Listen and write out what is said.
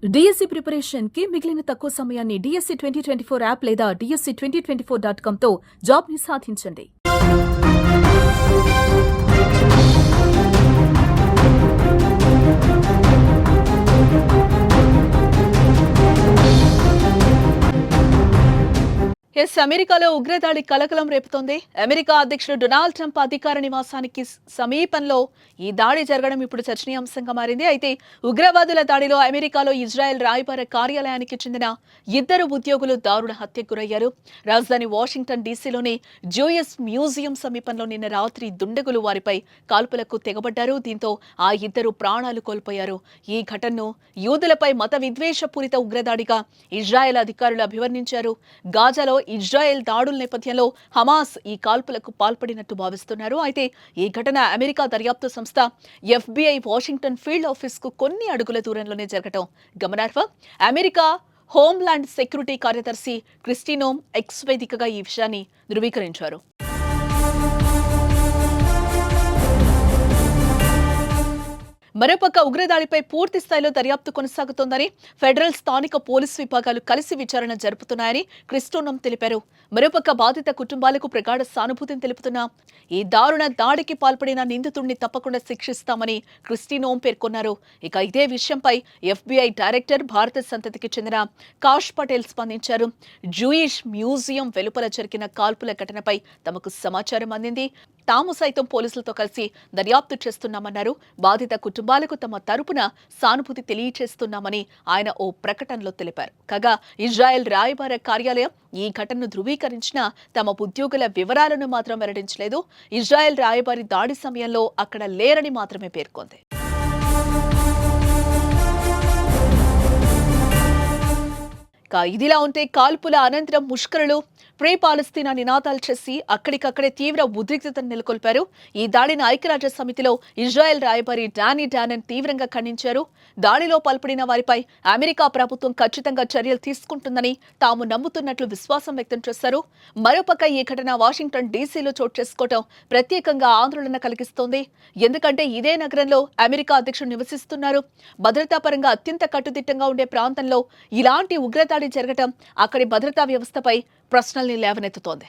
DSC preparation కి మిగిలిన తక్కువ సమయాన్ని డిఎస్సి 2024 యాప్ లేదా DSC2024.com తో జాబ్ ని సాధించండి. అమెరికాలో ఉగ్రదాడి కలకలం రేపుతోంది. అమెరికా అధ్యక్షుడు డొనాల్డ్ ట్రంప్ అధికార నివాసానికి సమీపంలో ఈ దాడి జరగడం ఇప్పుడు చర్చనీయాంశంగా మారింది. అయితే ఉగ్రవాదుల దాడిలో అమెరికాలో ఇజ్రాయెల్ రాయబార కార్యాలయానికి చెందిన 2 ఉద్యోగులు దారుణ హత్యకు గురయ్యారు. రాజధాని వాషింగ్టన్ డీసీలోని జూయిస్ మ్యూజియం సమీపంలో నిన్న రాత్రి దుండగులు వారిపై కాల్పులకు తెగబడ్డారు. దీంతో ఆ 2 ప్రాణాలు కోల్పోయారు. ఈ ఘటనను యూదులపై మత విద్వేషపూరిత ఉగ్రదాడిగా ఇజ్రాయెల్ అధికారులు అభివర్ణించారు. గాజాలో ఇజ్రాయెల్ దాడుల నేపథ్యంలో హమాస్ ఈ కాల్పులకు పాల్పడినట్టు భావిస్తున్నారు. అయితే ఈ ఘటన అమెరికా దర్యాప్తు సంస్థ FBI వాషింగ్టన్ ఫీల్డ్ ఆఫీస్ కు కొన్ని అడుగుల దూరంలోనే జరగటం గమనార్హం. అమెరికా హోంల్యాండ్ సెక్యూరిటీ కార్యదర్శి క్రిస్టీ నోమ్ ఎక్స్ వేదికగా ఈ విషయాన్ని ధృవీకరించారు. మరోపక్క ఉగ్రదాడిపై పూర్తి స్థాయిలో దర్యాప్తు కొనసాగుతోందని, ఫెడరల్ స్థానిక పోలీసు విభాగాలు కలిసి విచారణ జరుపుతున్నాయని క్రిస్టోనమ్ తెలిపారు. మరోపక్క బాధిత కుటుంబాలకు ప్రగాఢ సానుభూతిని తెలుపుతున్నా ఈ దారుణ దాడికి పాల్పడిన నిందితుడిని తప్పకుండా శిక్షిస్తామని క్రిస్టినోమ్ పేర్కొన్నారు. ఇక ఇదే విషయంపై FBI డైరెక్టర్ భారత సంతతికి చెందిన కాష్ పటేల్ స్పందించారు. జూయిష్ మ్యూజియం వెలుపల జరిగిన కాల్పుల ఘటనపై తమకు సమాచారం అందింది. తాము సైతం పోలీసులతో కలిసి దర్యాప్తు చేస్తున్నామన్నారు. బాధిత కుటుంబాలకు తమ తరపున సానుభూతి తెలియచేస్తున్నామని ఆయన ఓ ప్రకటనలో తెలిపారు. కాగా ఇజ్రాయెల్ రాయబార కార్యాలయం ఈ ఘటనను ధృవీకరించిన తమ ఉద్యోగుల వివరాలను మాత్రం వెల్లడించలేదు. ఇజ్రాయెల్ రాయబారి దాడి సమయంలో అక్కడ లేరని మాత్రమే పేర్కొంది. ఇదిలా ఉంటే కాల్పుల అనంతరం ముష్కరులు ప్రే పాలస్తీనా నినాదాలు చేసి అక్కడికక్కడే తీవ్ర ఉద్రిక్తతను నెలకొల్పారు. ఈ దాడిని ఐక్యరాజ్య సమితిలో ఇజ్రాయెల్ రాయబారి డానీ డానన్ తీవ్రంగా ఖండించారు. దాడిలో పాల్పడిన వారిపై అమెరికా ప్రభుత్వం ఖచ్చితంగా చర్యలు తీసుకుంటుందని తాము నమ్ముతున్నట్లు విశ్వాసం వ్యక్తం చేశారు. మరోపక్క ఈ ఘటన వాషింగ్టన్ డీసీలో చోటు చేసుకోవడం ప్రత్యేకంగా ఆందోళన కలిగిస్తోంది. ఎందుకంటే ఇదే నగరంలో అమెరికా అధ్యక్షుడు నివసిస్తున్నారు. భద్రతా పరంగా అత్యంత కట్టుదిట్టంగా ఉండే ప్రాంతంలో ఇలాంటి ఉగ్రదాడి జరగడం అక్కడి భద్రతా వ్యవస్థపై ప్రశ్నల్ని లేవనెత్తుతోంది.